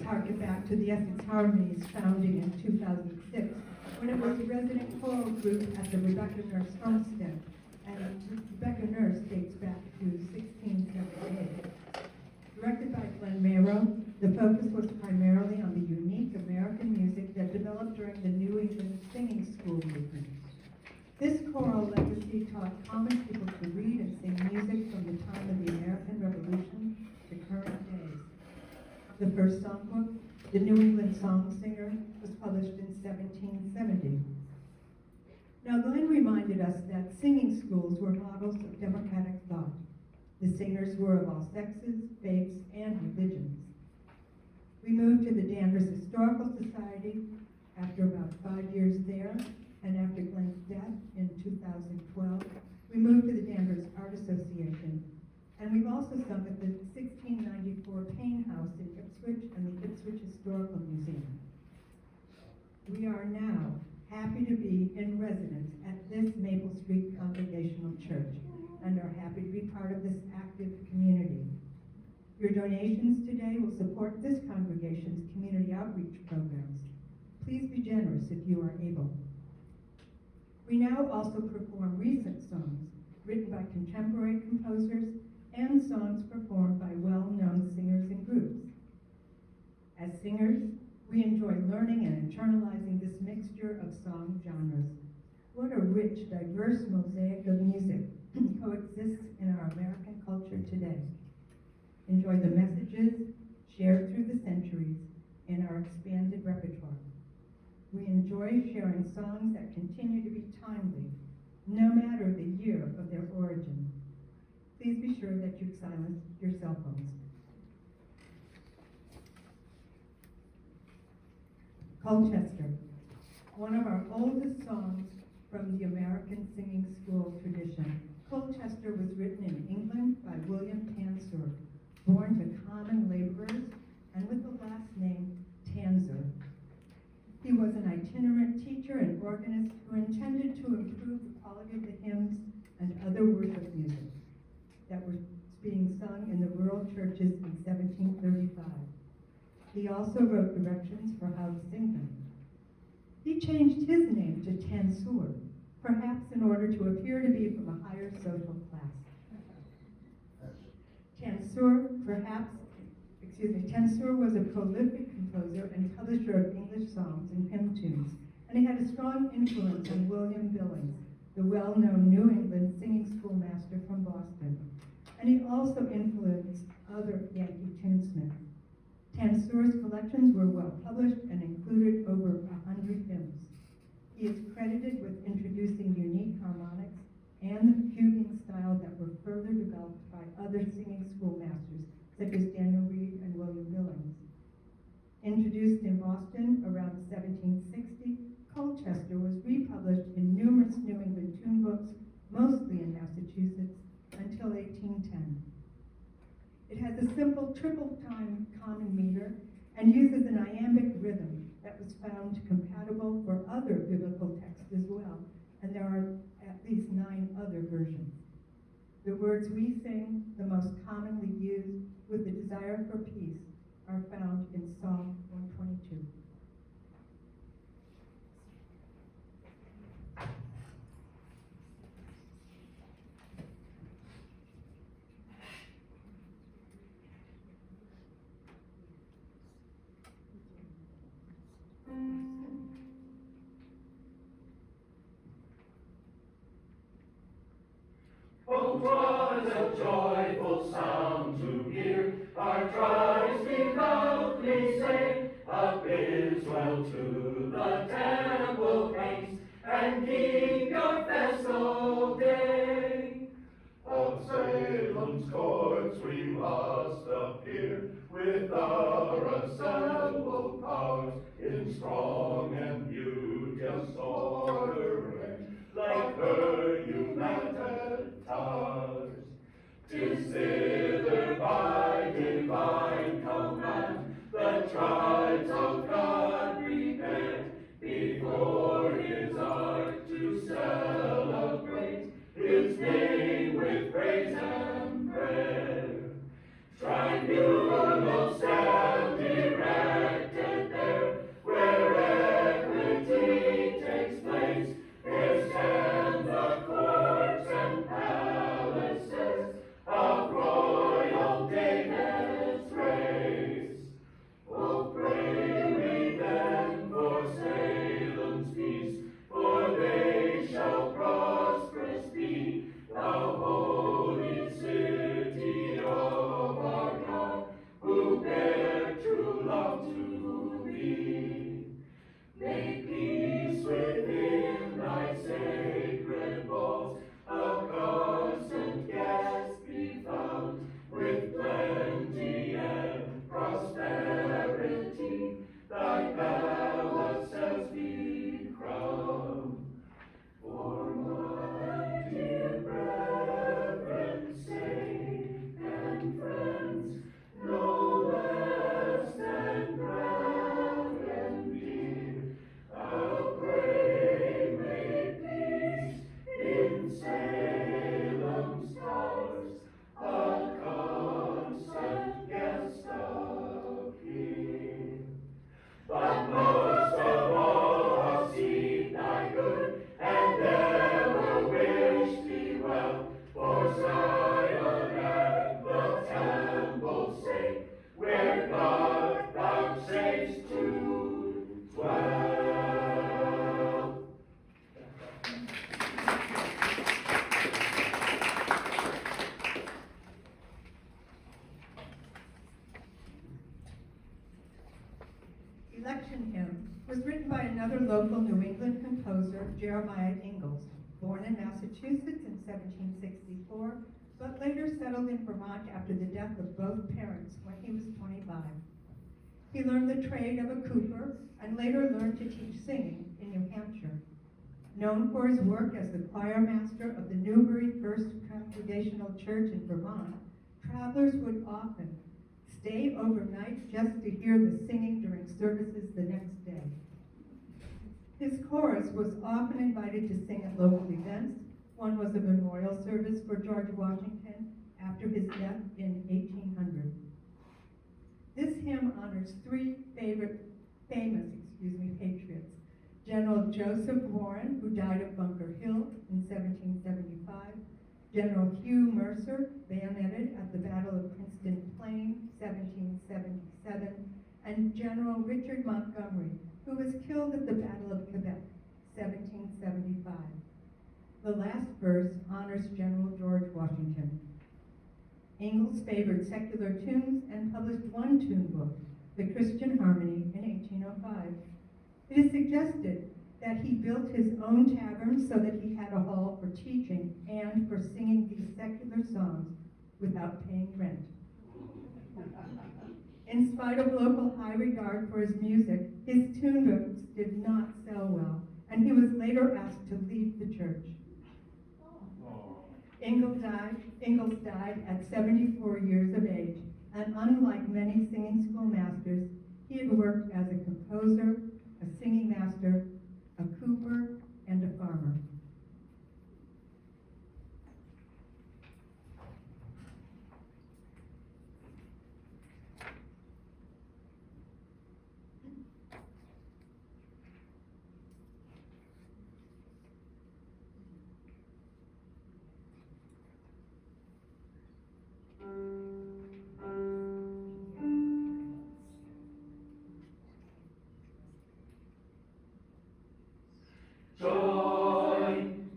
harken back to the Essex Harmonies founding in 2006, when it was a resident choral group at the Rebecca Nurse Homestead, and Rebecca Nurse dates back to 1678. Directed by Glenn Mayrow, the focus was primarily on the unique American music that developed during the New England singing school movement. This choral legacy taught common people to read and sing music from the time of the American Revolution to current days. The first songbook, The New England Song Singer, was published in 1770. Now, Glenn reminded us that singing schools were models of democratic thought. The singers were of all sexes, faiths, and religions. We moved to the Danvers Historical Society after about 5 years there, and after Glenn's death in 2012, we moved to the Danvers Art Association. And we've also sung at the 1694 Payne House in Ipswich and the Ipswich Historical Museum. We are now happy to be in residence at this Maple Street Congregational Church and are happy to be part of this active community. Your donations today will support this congregation's community outreach programs. Please be generous if you are able. We now also perform recent songs written by contemporary composers and songs performed by well-known singers and groups. As singers, we enjoy learning and internalizing this mixture of song genres. What a rich, diverse mosaic of music coexists in our American culture today. Enjoy the messages shared through the centuries in our expanded repertoire. We enjoy sharing songs that continue to be timely, no matter the year of their origin. Please be sure that you've silenced your cell phones. Colchester, one of our oldest songs from the American singing school tradition. Colchester was written in England by William Tansur, born to common laborers and with the last name Tanzer. He was an itinerant teacher and organist who intended to improve the quality of the hymns and other worship music that were being sung in the rural churches in 1735. He also wrote directions for how to sing them. He changed his name to Tansur, perhaps in order to appear to be from a higher social class. Tansur was a prolific composer and publisher of English songs and hymn tunes, and he had a strong influence on William Billings, the well-known New England singing school master from Boston. And he also influenced other Yankee tunesmiths. Tansur's collections were well published and included over 100 hymns. He is credited with introducing unique harmonics and the fuguing style that were further developed by other singing school masters, such as Daniel Reed and William Billings. Introduced in Boston around 1760, Colchester was republished in numerous New England tune books, mostly in Massachusetts, until 1810. It has a simple triple-time common meter and uses an iambic rhythm that was found compatible for other biblical texts as well, and there are at least 9 other versions. The words we sing, the most commonly used with the desire for peace, are found in Psalm 122. Oh, 'twas a joyful sound to hear our tribes devoutly say, Up Israel to the temple haste, and keep your festal day. On Salem's courts we must appear, with our assembled powers, in strong and beauteous order, like her united towers. 'Tis thither by divine command the tribes of God prepare, before his ark to celebrate his name with praise and prayer. Tribunals stand erect another local New England composer, Jeremiah Ingalls, born in Massachusetts in 1764, but later settled in Vermont after the death of both parents when he was 25. He learned the trade of a cooper and later learned to teach singing in New Hampshire. Known for his work as the choir master of the Newbury First Congregational Church in Vermont, travelers would often stay overnight just to hear the singing during services the next day. His chorus was often invited to sing at local events. One was a memorial service for George Washington after his death in 1800. This hymn honors three famous patriots. General Joseph Warren, who died at Bunker Hill in 1775, General Hugh Mercer, bayoneted at the Battle of Princeton Plain, 1777, and General Richard Montgomery, who was killed at the Battle of Quebec, 1775. The last verse honors General George Washington. Ingalls favored secular tunes and published one tune book, The Christian Harmony, in 1805. It is suggested that he built his own tavern so that he had a hall for teaching and for singing these secular songs without paying rent. In spite of local high regard for his music, his tune books did not sell well, and he was later asked to leave the church. Ingalls died at 74 years of age, and unlike many singing school masters, he had worked as a composer, a singing master, a cooper, and a farmer.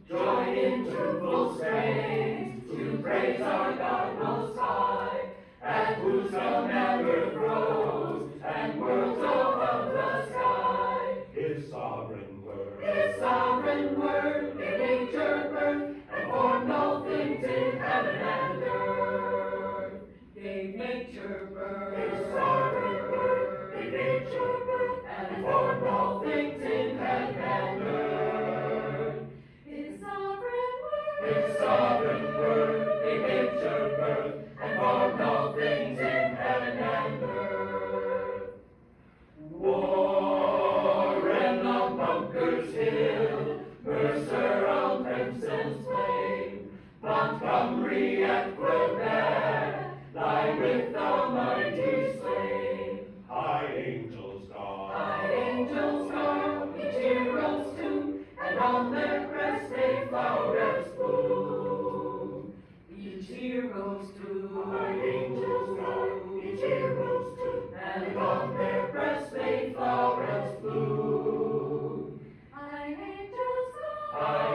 Join in tuneful strains to praise our God Most High, at whose command earth rose and worlds above the sky. His sovereign word, in nature birth, and formed all things in heaven and earth. Gave nature birth. His sovereign word, in nature birth, and formed all things in heaven and earth. His sovereign word, in nature birth, and formed all things in heaven and earth. Warren on Bunker's Hill, Mercer on Princeton's Plain, Montgomery at Quebec, lie with the mighty slain. High angels guard each hero's tomb, and on their crests they flowers bloom. Each hero's tomb. High angels guard each hero's tomb, and on their breasts they flowers bloom. High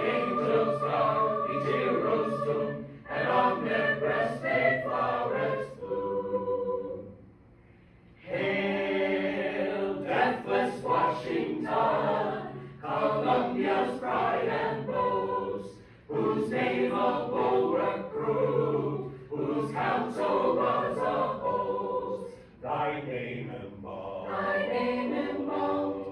angels guard each hero's tomb, and on their breasts they flowers bloom. Hail, deathless Washington, Columbia's pride and boast, whose name a bulwark proved, whose counsel was a host. Thy name embalmed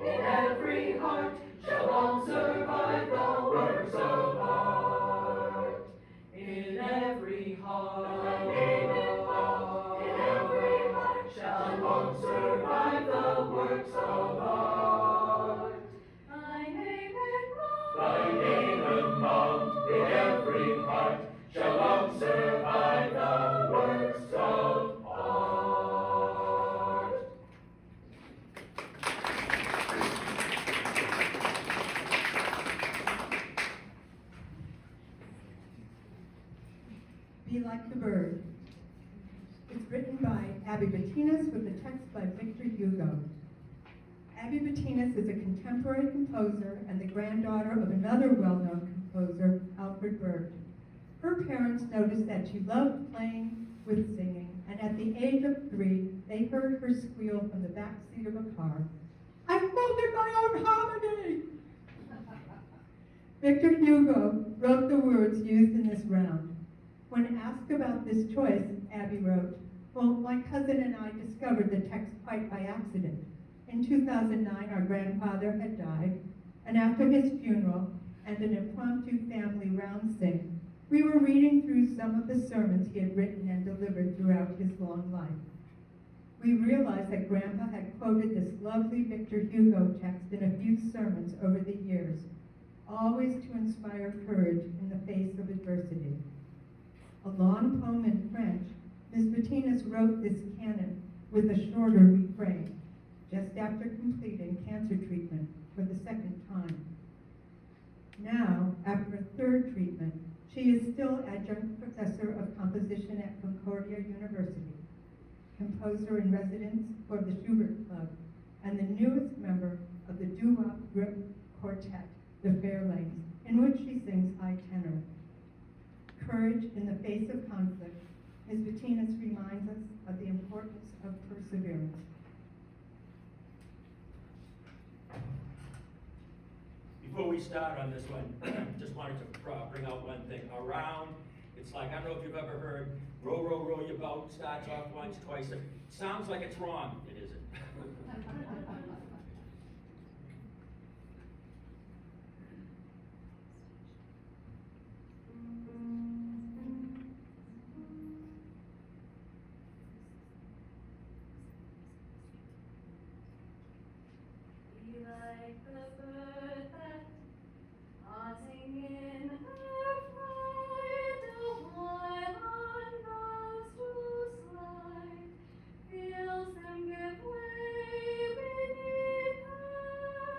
in every heart, shall long survive the works of art. In every heart, thy name embalmed in every heart, shall long survive the works of art. Thy name embalmed in every heart, shall long survive the works of art. Be Like the Bird. It's written by Abby Bettinas with the text by Victor Hugo. Abby Bettinas is a contemporary composer and the granddaughter of another well-known composer, Alfred Berg. Her parents noticed that she loved playing with singing, and at the age of 3, they heard her squeal from the back seat of a car. I folded my own hominy. Victor Hugo wrote the words used in this round. When asked about this choice, Abby wrote, "Well, my cousin and I discovered the text quite by accident. In 2009, our grandfather had died, and after his funeral and an impromptu family round sing, we were reading through some of the sermons he had written and delivered throughout his long life. We realized that Grandpa had quoted this lovely Victor Hugo text in a few sermons over the years, always to inspire courage in the face of adversity. A long poem in French, Ms. Bettinas wrote this canon with a shorter refrain, just after completing cancer treatment for the second time. Now, after a third treatment, she is still adjunct professor of composition at Concordia University, composer in residence for the Schubert Club, and the newest member of the doo-wop group quartet, the Fairlanes, in which she sings high tenor. Courage in the face of conflict, Ms. Bettinas reminds us of the importance of perseverance. Before we start on this one, just wanted to bring out one thing. Around, it's like, I don't know if you've ever heard, row, row, row your boat, starts off once, twice. It sounds like it's wrong. It isn't. Be like the bird that, pausing in her flight, awhile on boughs to slide, feels them give way beneath her,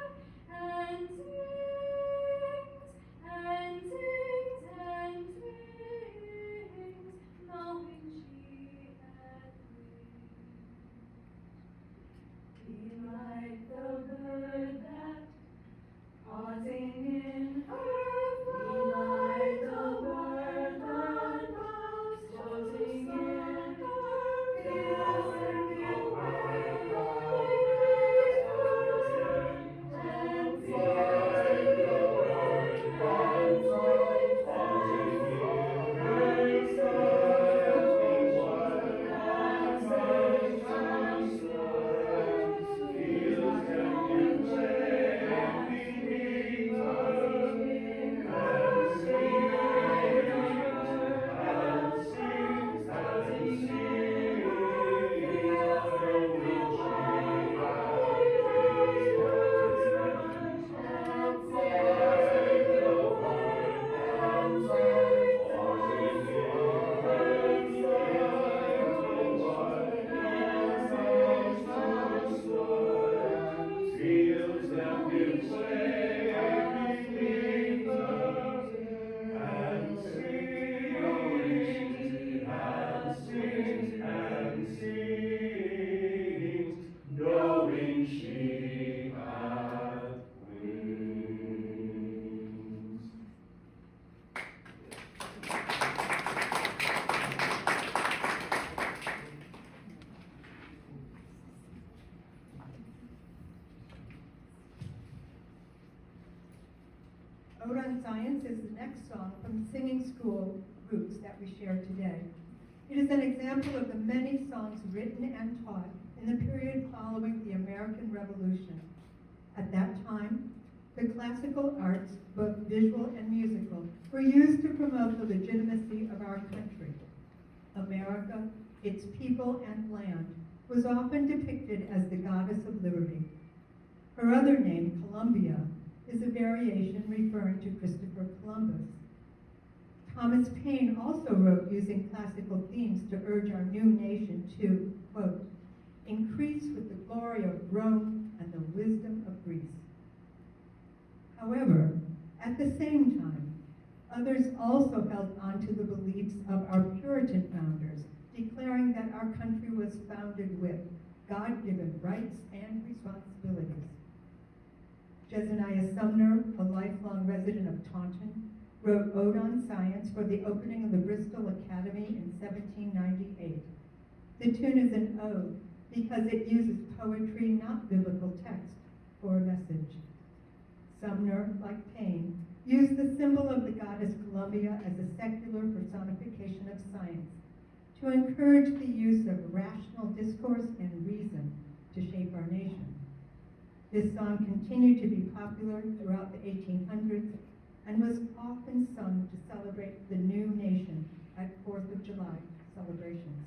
and sings, and sings, and sings, knowing she had wings. Be like the bird that, pausing in her flight, be like the bird that, pausing in her feels and give way beneath her, and sings, knowing she hath wings. Ode on Science is the next song from the singing school groups that we share today. It is an example of the many songs written and taught in the period following the American Revolution. At that time, the classical arts, both visual and musical, were used to promote the legitimacy of our country. America, its people and land, was often depicted as the goddess of liberty. Her other name, Columbia, is a variation referring to Christopher Columbus. Thomas Paine also wrote using classical themes to urge our new nation to, quote, increase with the glory of Rome and the wisdom of Greece. However, at the same time, others also held on to the beliefs of our Puritan founders, declaring that our country was founded with God-given rights and responsibilities. Jezaniah Sumner, a lifelong resident of Taunton, wrote Ode on Science for the opening of the Bristol Academy in 1798. The tune is an ode because it uses poetry, not biblical text, core message. Sumner, like Paine, used the symbol of the goddess Columbia as a secular personification of science to encourage the use of rational discourse and reason to shape our nation. This song continued to be popular throughout the 1800s and was often sung to celebrate the new nation at 4th of July celebrations.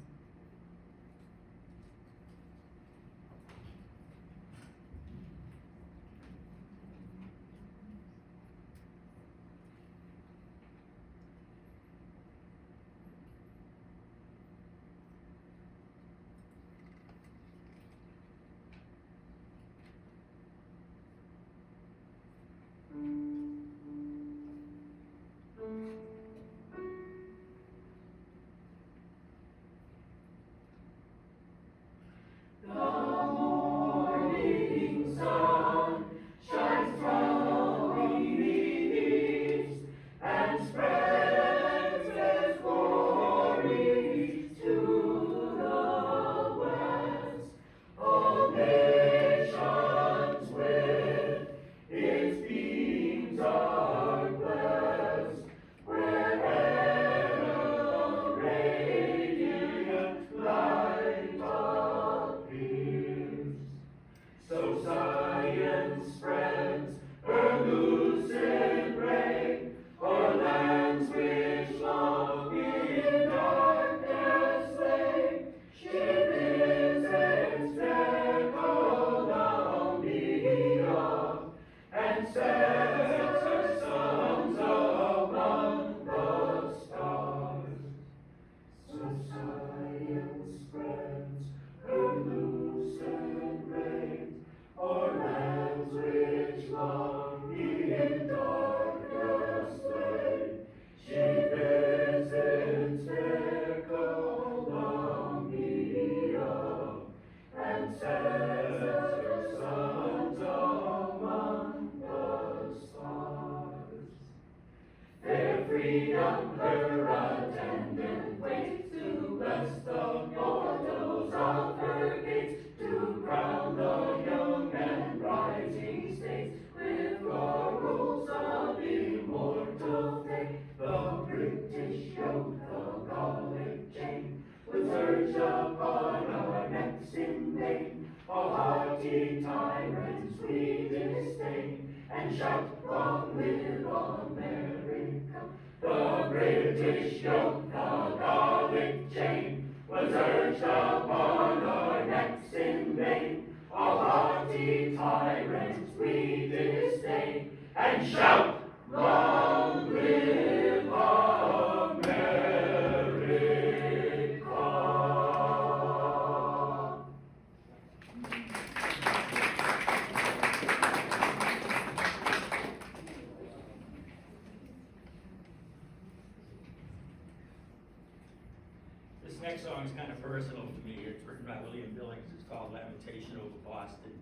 This next song is kind of personal to me. It's written by William Billings. It's called Lamentation Over Boston.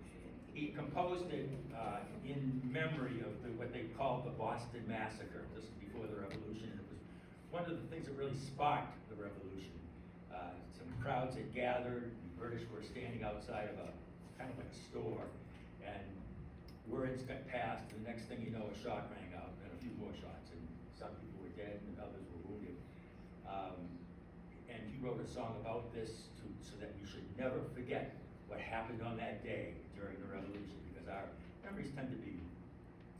He composed it in memory of what they called the Boston Massacre, just before the Revolution. And it was one of the things that really sparked the Revolution. Some crowds had gathered. The British were standing outside of a kind of like a store, and words got passed. And the next thing you know, a shot rang out, and a few more shots, and some people were dead, and others were wounded. And he wrote a song about this so that we should never forget what happened on that day during the Revolution, because our memories tend to be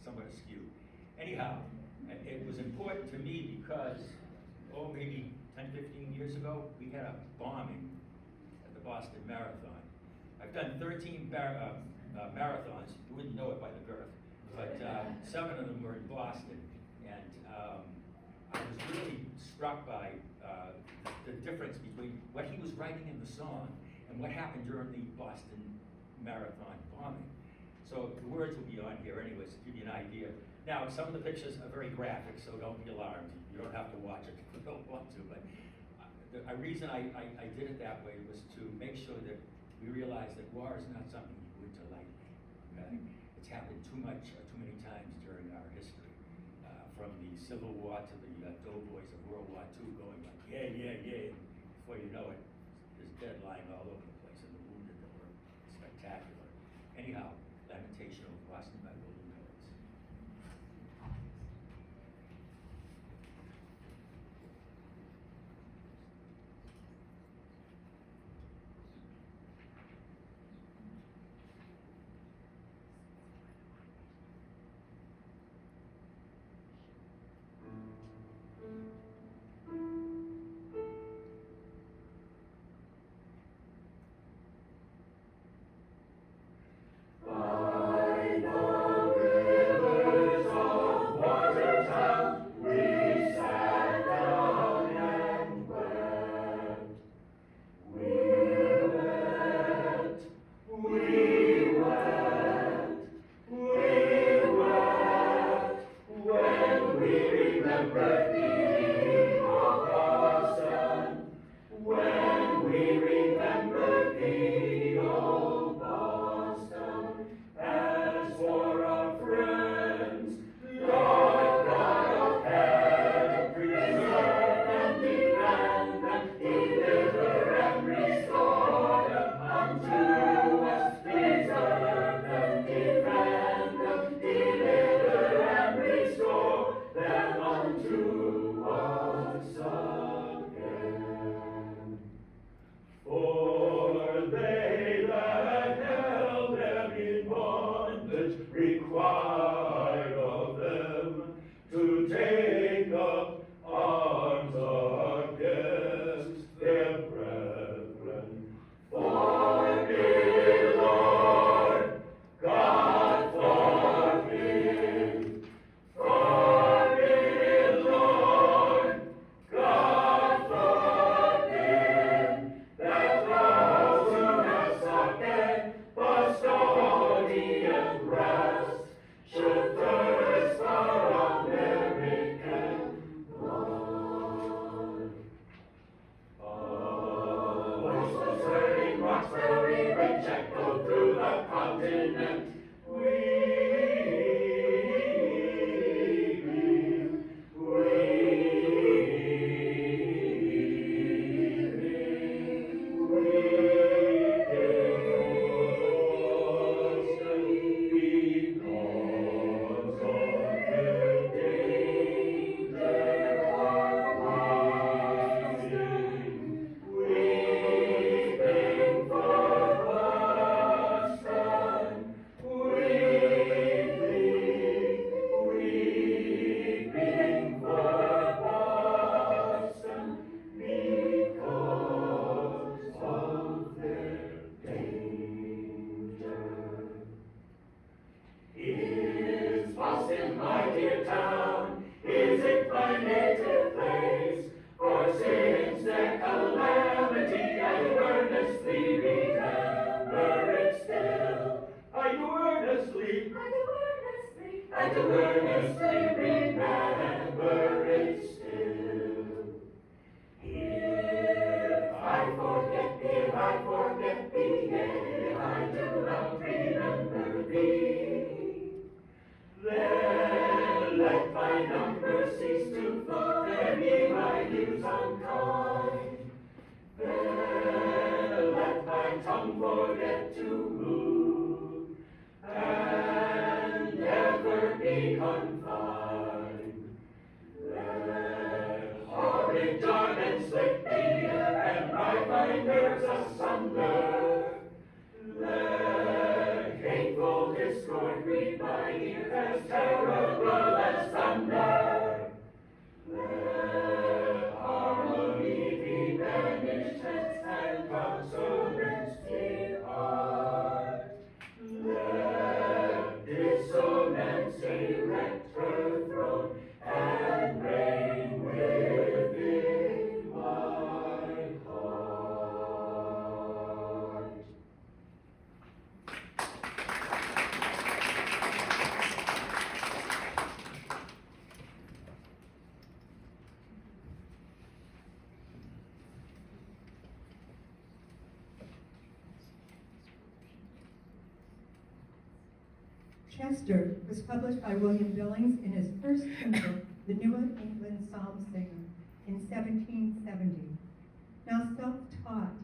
somewhat askew. Anyhow, it was important to me because, maybe 10, 15 years ago, we had a bombing at the Boston Marathon. I've done 13 marathons. You wouldn't know it by the girth, but 7 of them were in Boston. And I was really struck by the difference between what he was writing in the song and what happened during the Boston Marathon bombing. So the words will be on here anyways to give you an idea. Now, some of the pictures are very graphic, so don't be alarmed. You don't have to watch it if you don't want to, but the reason I did it that way was to make sure that we realize that war is not something you would delight in. Okay? It's happened too much, too many times during our history, from the Civil War to the doughboys of World War II going like, yeah, yeah, yeah. And before you know it, there's dead lying all over the place, and the wounded that were spectacular. Anyhow, Lamentation Boston by William Billings. By the rivers of Watertown, we sat down and wept. We wept, we wept, we wept, when we remembered the old Boston, when we remembered the old Boston. As for our friends, Lord God of heaven, preserve and defend them, deliver and restore them unto us. Preserve them, defend them, deliver and restore them unto us again. For they that held them in bondage required of them to take up arms against their brethren. Forbid, Lord, God forbid. Forbid, Lord, God forbid, that those who have sought their Bostonian rest should thirst for American blood. A voice was heard in Roxbury, which echoed through the continent, Is Boston my dear town? Is it my native place? For since their calamity I do earnestly remember it still. I do earnestly remember it still. If I forget thee, if I do not remember thee, then let my number cease to flow, and be my views unkind. Then let my tongue forget to move, and ever be confined. Let horrid torments lick the air, and ride my nerves asunder. Let hateful discord greet my ear, as terrible as thunder. Let harmony be banished, and consonance depart. Let dissonance erect her throne, and reign within my heart. Chester was published by William Billings in his first hymn book, The New England Psalm Singer, in 1770. Now self-taught,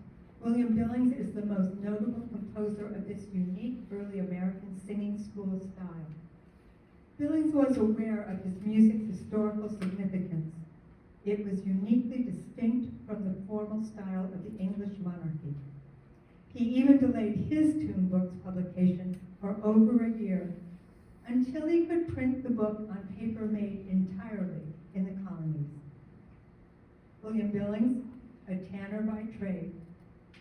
William Billings is the most notable composer of this unique early American singing school style. Billings was aware of his music's historical significance. It was uniquely distinct from the formal style of the English monarchy. He even delayed his tune book's publication for over a year until he could print the book on paper made entirely in the colonies. William Billings, a tanner by trade,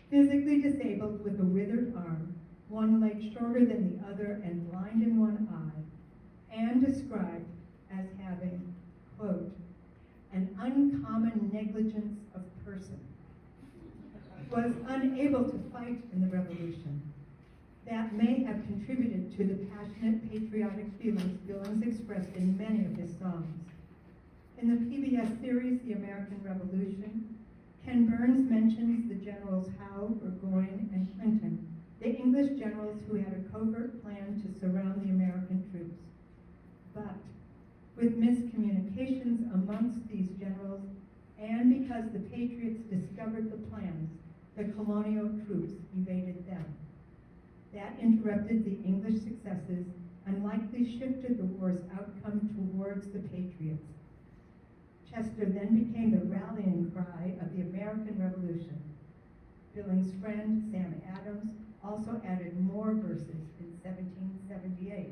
physically disabled with a withered arm, one leg shorter than the other and blind in one eye, and described as having, quote, an uncommon negligence of person, was unable to fight in the Revolution. That may have contributed to the passionate patriotic feelings Billings expressed in many of his songs. In the PBS series, The American Revolution, Ken Burns mentions the generals Howe, Burgoyne, and Clinton, the English generals who had a covert plan to surround the American troops. But with miscommunications amongst these generals, and because the Patriots discovered the plans, the colonial troops evaded them. That interrupted the English successes and likely shifted the war's outcome towards the Patriots. Chester then became the rallying cry of the American Revolution. Billings' friend, Sam Adams, also added more verses in 1778.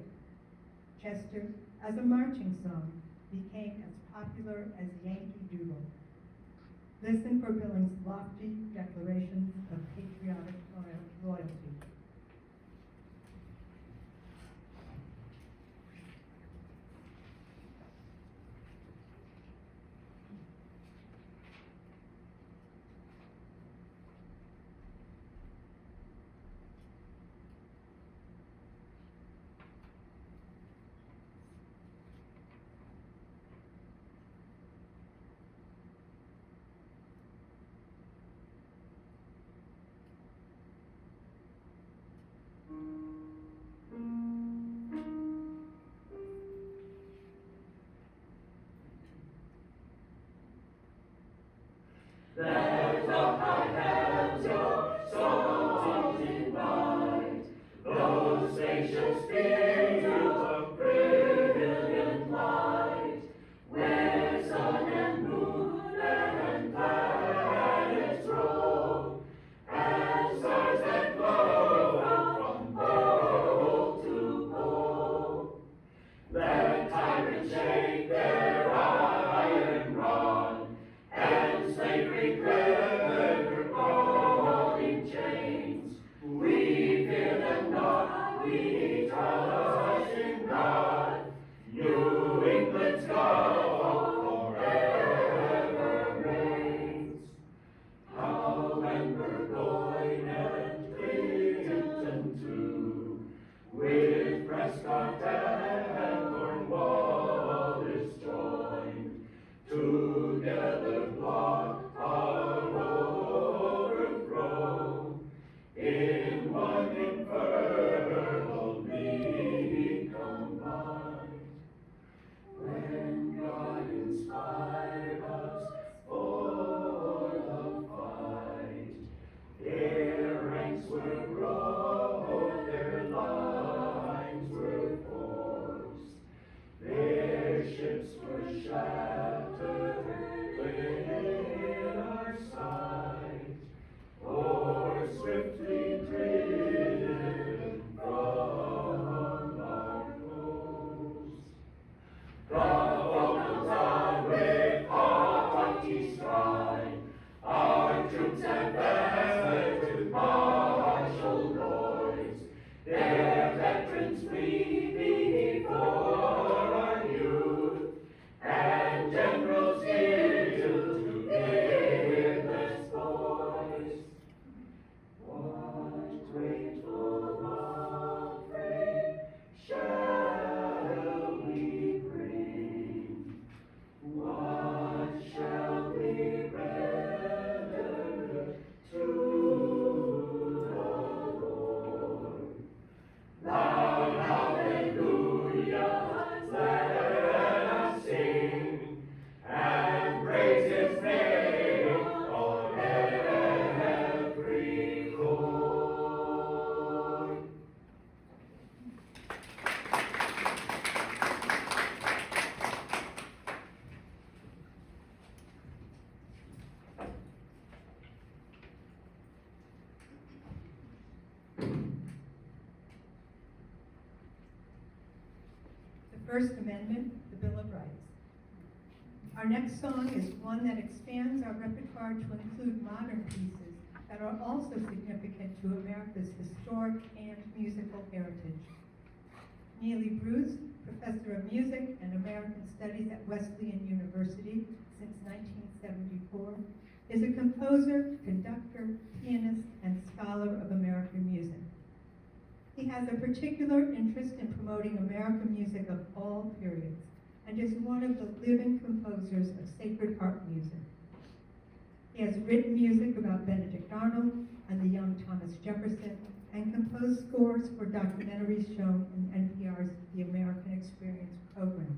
Chester, as a marching song, became as popular as Yankee Doodle. Listen for Billings' lofty declarations of patriotic loyalty. Let up thy hands, your songs invite, those spacious fields of brilliant light, where sun and moon and planets roll, and stars that glow from pole to pole. Let tyrants shake their iron rod, and slavery clever First Amendment, the Bill of Rights. Our next song is one that expands our repertoire to include modern pieces that are also significant to America's historic and musical heritage. Neely Bruce, professor of music and American studies at Wesleyan University since 1974, is a composer, conductor, pianist, and scholar of American music. He has a particular interest in promoting American music of all periods, and is one of the living composers of sacred harp music. He has written music about Benedict Arnold and the young Thomas Jefferson, and composed scores for documentaries shown in NPR's The American Experience program.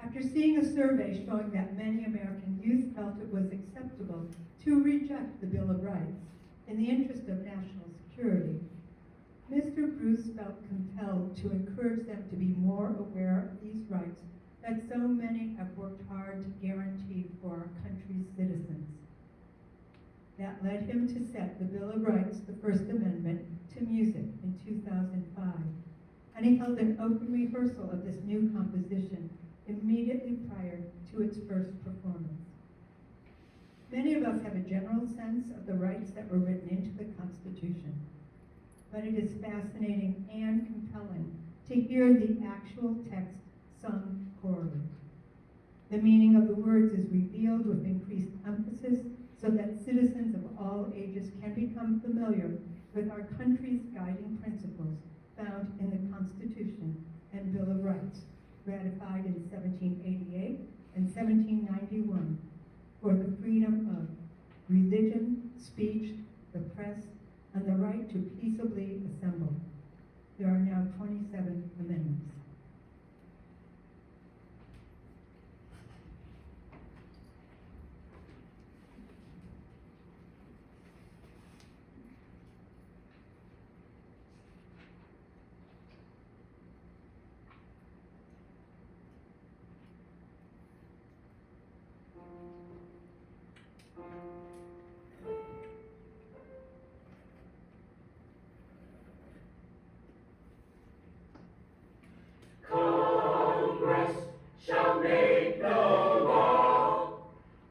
After seeing a survey showing that many American youth felt it was acceptable to reject the Bill of Rights in the interest of national security, Mr. Bruce felt compelled to encourage them to be more aware of these rights that so many have worked hard to guarantee for our country's citizens. That led him to set the Bill of Rights, the First Amendment, to music in 2005, and he held an open rehearsal of this new composition immediately prior to its first performance. Many of us have a general sense of the rights that were written into the Constitution, but it is fascinating and compelling to hear the actual text sung chorally. The meaning of the words is revealed with increased emphasis so that citizens of all ages can become familiar with our country's guiding principles found in the Constitution and Bill of Rights, ratified in 1788 and 1791, for the freedom of religion, speech, the press, and the right to peaceably assemble. There are now 27 amendments. Congress shall make no law.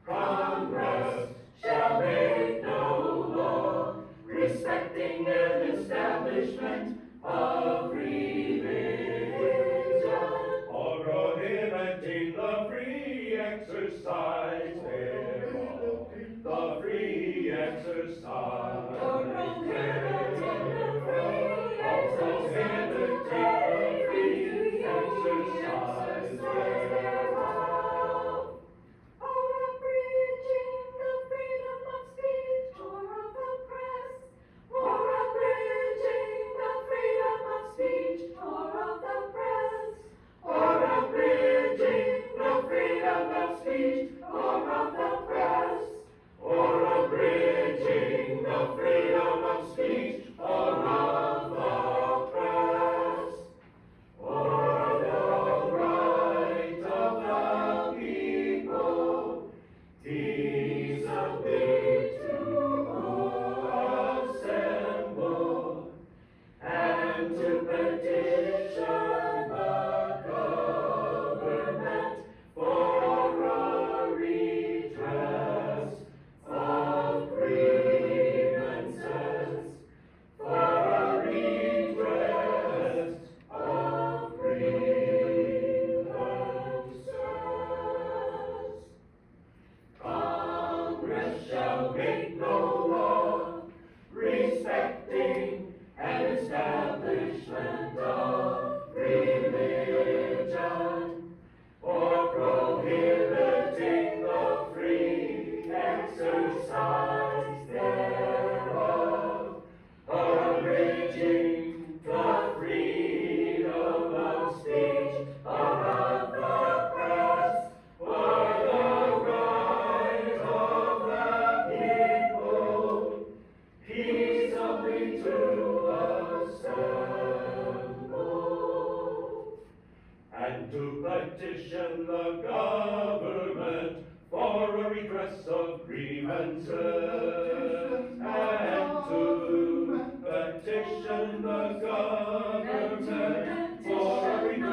Congress shall make no law respecting an establishment of religion or prohibiting the free exercise thereof. The free exercise. Or prohibiting the free exercise thereof. Or abridging the freedom of speech or of the press. Or abridging the freedom of speech or of the press. Or abridging the freedom of speech or of the press. Or abridging the freedom of speech or of the press. Or the right of the people peaceably to assemble and to petition the government for a redress of grievances, for a redress of grievances. Congress shall make no law respecting an establishment of religion or prohibiting the free exercise thereof, or abridging the freedom of speech or of the press, or the right of the people peaceably to assemble and to petition the government for a redress of grievances, and to petition the government for a redress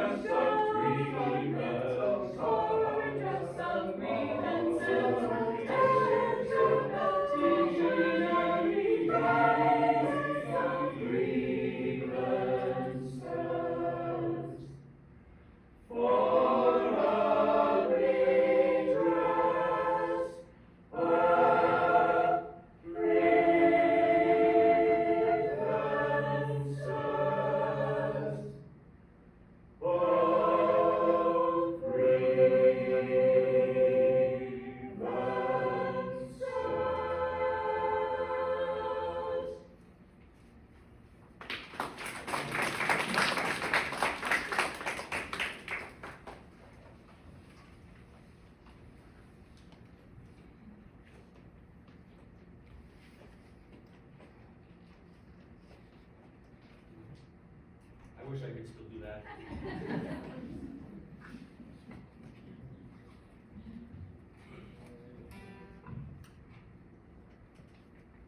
wish I could still do that.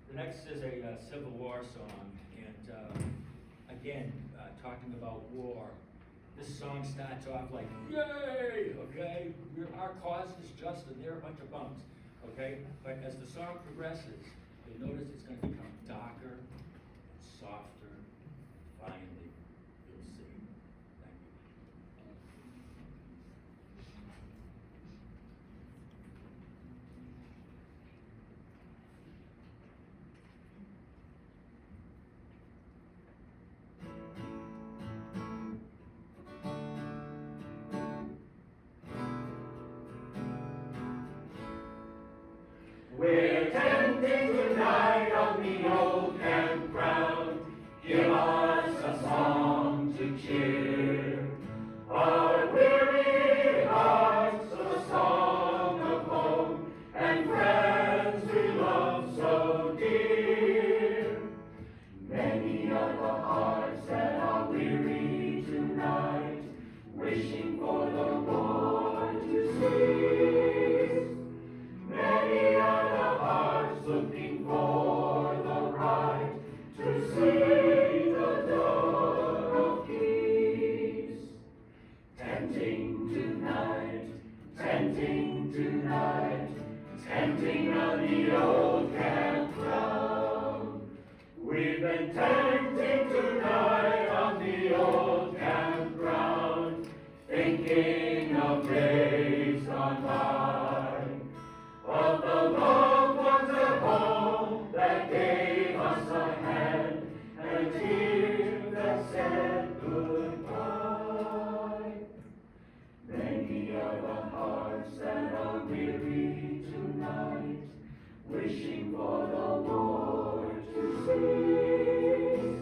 The next is a Civil War song, and again, talking about war. This song starts off like, yay, okay? Our cause is just, and they're a bunch of bums, okay? But as the song progresses, you'll notice it's going to become darker, softer. Finally, you'll see. Thank you. We're tenting tonight on the old campground. Give us a song to cheer our weary hearts, a song of hope and friends we love so dear. Many are the hearts that are weary tonight, wishing for the war to cease. Many are the hearts looking for the right to see the dawn of peace. Tenting tonight, tenting on the old campground. We've been tenting tonight on the old campground, thinking of days gone by, of the loved ones at home that gave us a hand and a tear that said goodbye. Many are the hearts that are weary tonight, wishing for the war to cease.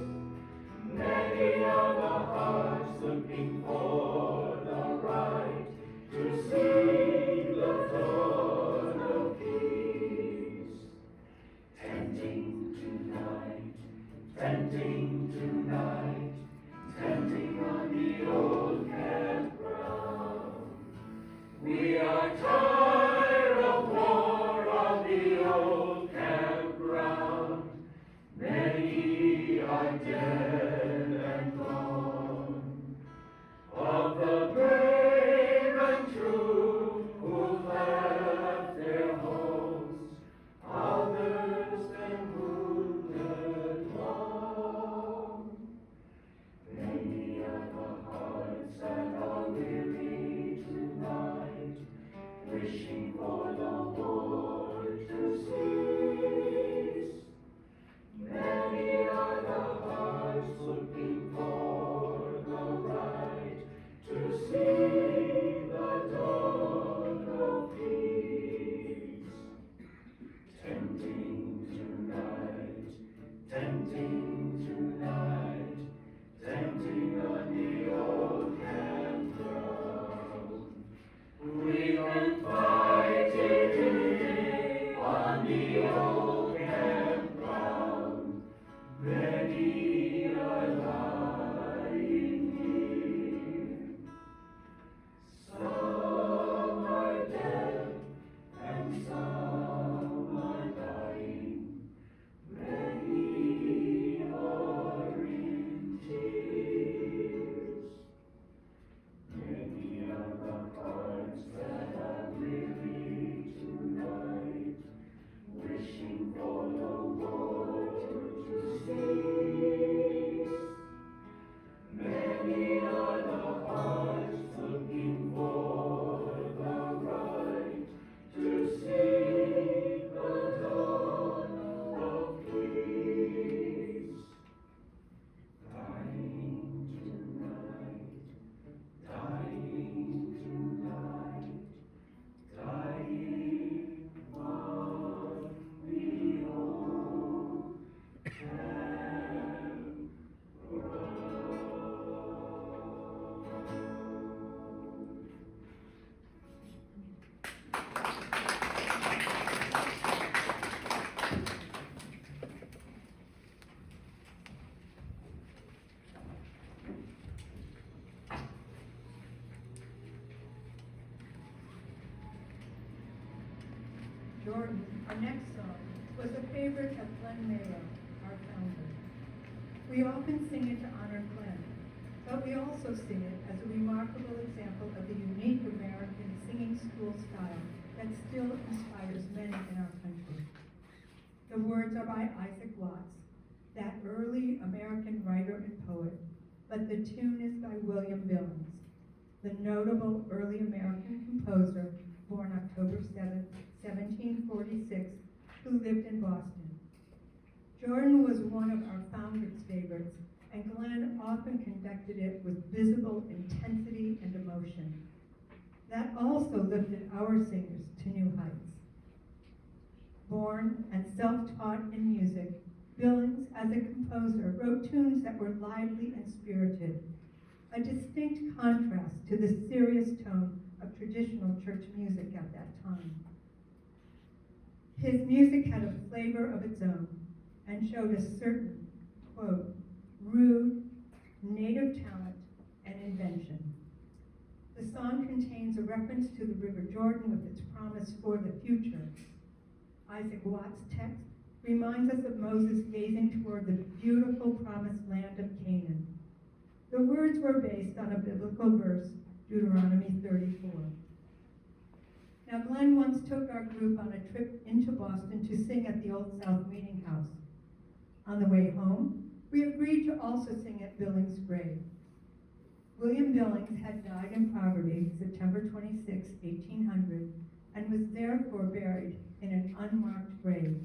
Jordan, our next song, was a favorite of Glenn Mayo, our founder. We often sing it to honor Glenn, but we also sing it as a remarkable example of the unique American singing school style that still inspires many in our country. The words are by Isaac Watts, that early American writer and poet, but the tune is by William Billings, the notable early American composer born October 7, 1746, who lived in Boston. Jordan was one of our founders' favorites, and Glenn often conducted it with visible intensity and emotion. That also lifted our singers to new heights. Born and self-taught in music, Billings, as a composer, wrote tunes that were lively and spirited, a distinct contrast to the serious tone of traditional church music at that time. His music had a flavor of its own and showed a certain, quote, rude, native talent and invention. The song contains a reference to the River Jordan with its promise for the future. Isaac Watts' text reminds us of Moses gazing toward the beautiful promised land of Canaan. The words were based on a biblical verse, Deuteronomy 34. Now, Glenn once took our group on a trip into Boston to sing at the Old South Meeting House. On the way home, we agreed to also sing at Billings' grave. William Billings had died in poverty September 26, 1800, and was therefore buried in an unmarked grave.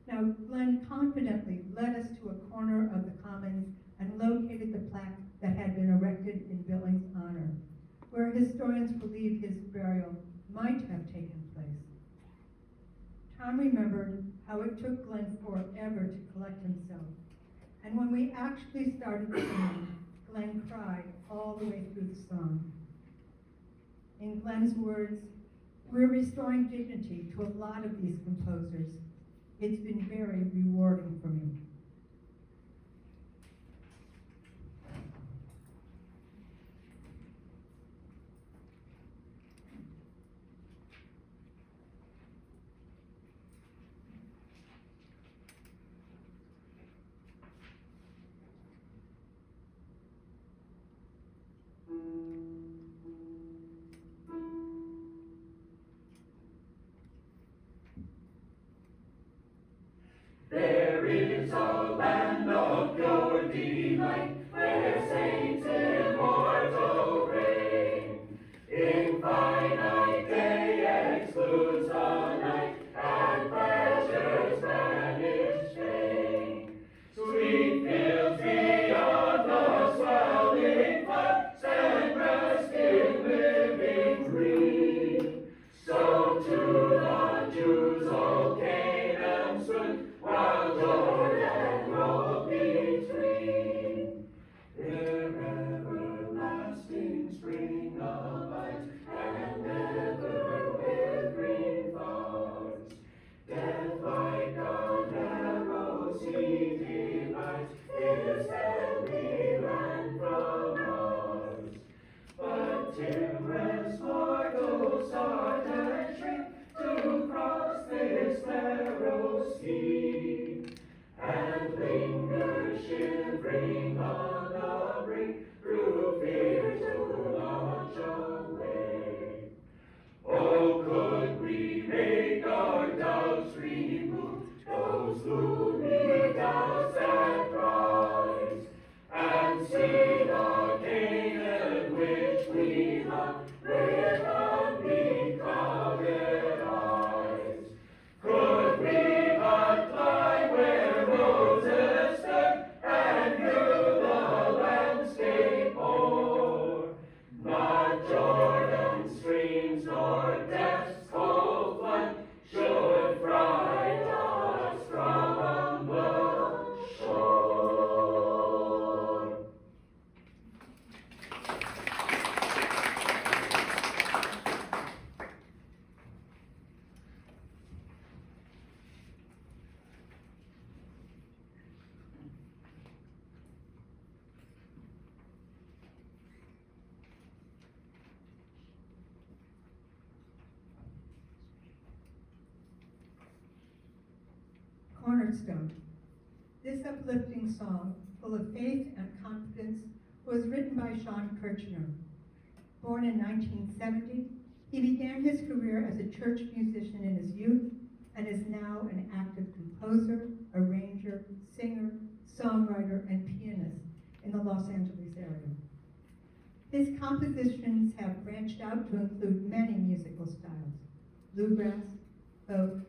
Now, Glenn confidently led us to a corner of the Commons and located the plaque that had been erected in Billings' honor, where historians believe his burial might have taken place. Tom remembered how it took Glenn forever to collect himself, and when we actually started singing, Glenn cried all the way through the song. In Glenn's words, we're restoring dignity to a lot of these composers. It's been very rewarding for me. There is a land of pure delight, where saints immortal reign. Infinite day excludes the night, and pleasures banish pain. Sweet fields beyond the swelling flood, stand rest in living green. So to the Jews old Canaan stood, while Jordan Cornerstone. This uplifting song, full of faith and confidence, was written by Sean Kirchner. Born in 1970, he began his career as a church musician in his youth and is now an active composer, arranger, singer, songwriter, and pianist in the Los Angeles area. His compositions have branched out to include many musical styles: bluegrass, folk,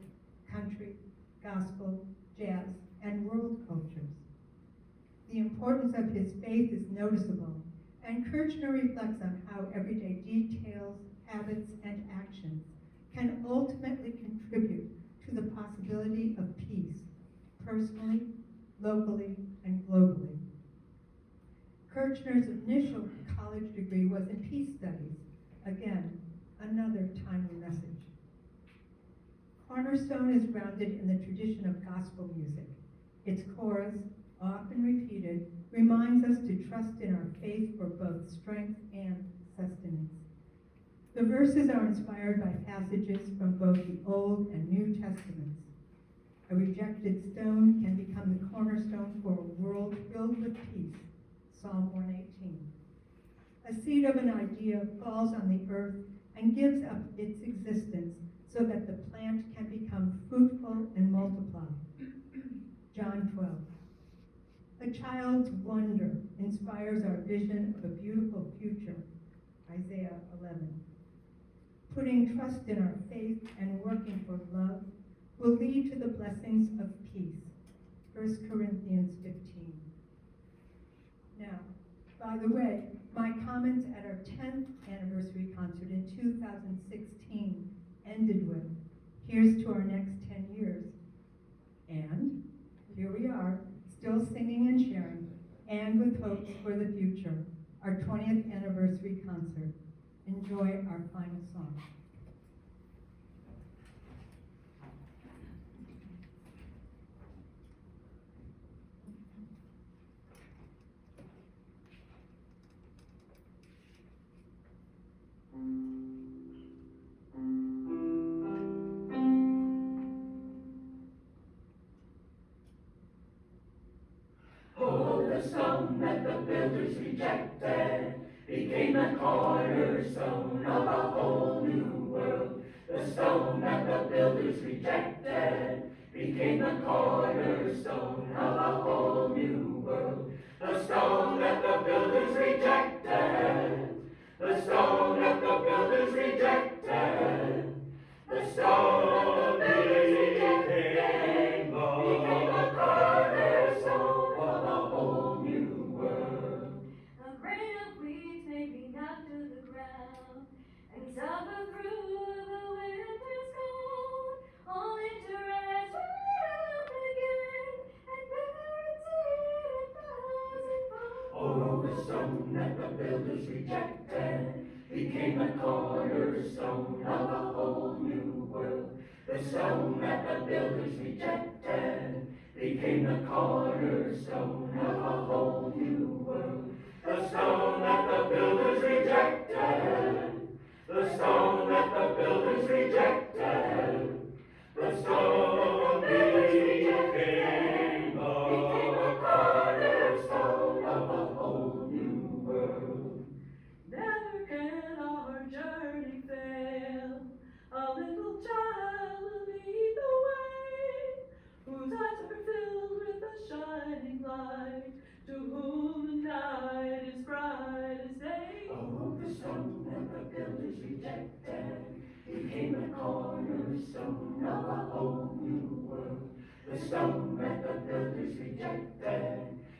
country, gospel, jazz, and world cultures. The importance of his faith is noticeable, and Kirchner reflects on how everyday details, habits, and actions can ultimately contribute to the possibility of peace, personally, locally, and globally. Kirchner's initial college degree was in peace studies, again, another timely message. Cornerstone is grounded in the tradition of gospel music. Its chorus, often repeated, reminds us to trust in our faith for both strength and sustenance. The verses are inspired by passages from both the Old and New Testaments. A rejected stone can become the cornerstone for a world filled with peace, Psalm 118. A seed of an idea falls on the earth and gives up its existence so that the plant can become fruitful and multiply. John 12. A child's wonder inspires our vision of a beautiful future, Isaiah 11. Putting trust in our faith and working for love will lead to the blessings of peace, 1 Corinthians 15. Now, by the way, my comments at our 10th anniversary concert in 2016 ended with, "Here's to our next 10 years." And here we are, still singing and sharing, and with hopes for the future, our 20th anniversary concert. Enjoy our final song. Oh, the stone that the builders rejected became the cornerstone of a whole new world. The stone that the builders rejected became the cornerstone of a whole new world. The stone that the builders rejected, the stone that the builders rejected, the stone became the cornerstone of a whole new world. A grain of wheat may be knocked to the ground, and suffer through the winter's cold, only to rise right up again and bear its seed 1,000-fold. Oh, the stone that the builders rejected became the cornerstone of a whole new world. The stone that the builders rejected became the cornerstone of a whole new world. The stone that the builders rejected, the stone that the builders rejected, the stone became the cornerstone of a whole new world. Never can our journey fail. A little child will lead the way, whose eyes are filled with a shining light, to whom the night is bright as day. Oh, the stone that the builders rejected became the cornerstone of a whole new world. The stone that the builders rejected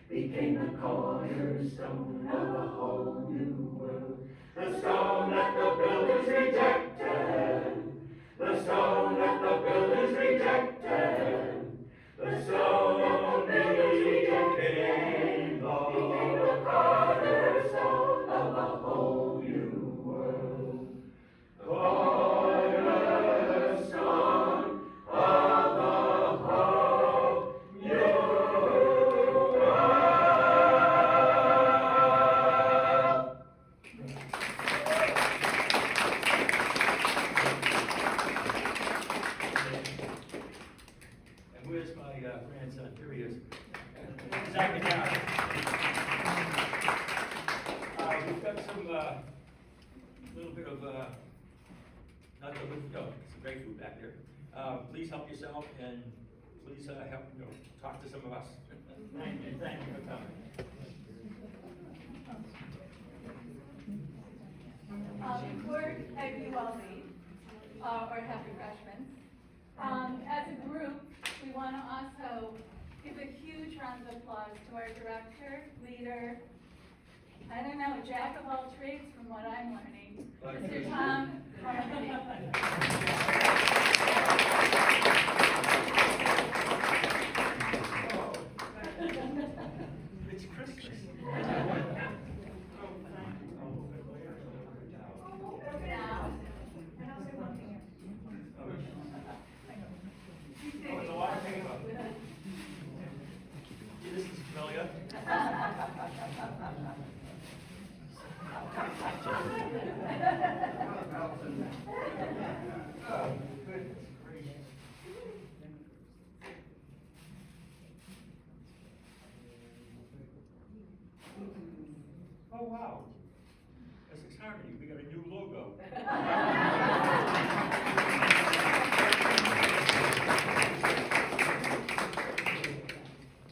became the cornerstone of a whole new world. The stone that the builders rejected, the stone that the builders rejected, the stone became the cornerstone of a whole new world. Cornerstone of a whole new world. where's my grandson? Here he is. He's our guitar. We've got some, little bit of, not the, no, some grapefruit back there. Please help yourself and please help, talk to some of us. Thank you for coming. Before I do all these, or have refreshments, as a group, we want to also give a huge round of applause to our director, leader, I don't know, jack of all trades from what I'm learning, Mr. Tom Carmody. It's Christmas. Now, Oh, it's a lot of paper. Yeah, this is familiar. Oh, goodness gracious. Oh, wow. Essex Harmony, we got a new logo.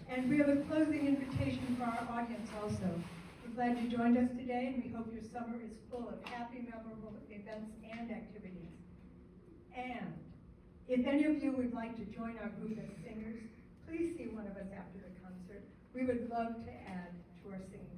And we have a closing invitation for our audience also. We're glad you joined us today, and we hope your summer is full of happy, memorable events and activities. And if any of you would like to join our group as singers, please see one of us after the concert. We would love to add to our singing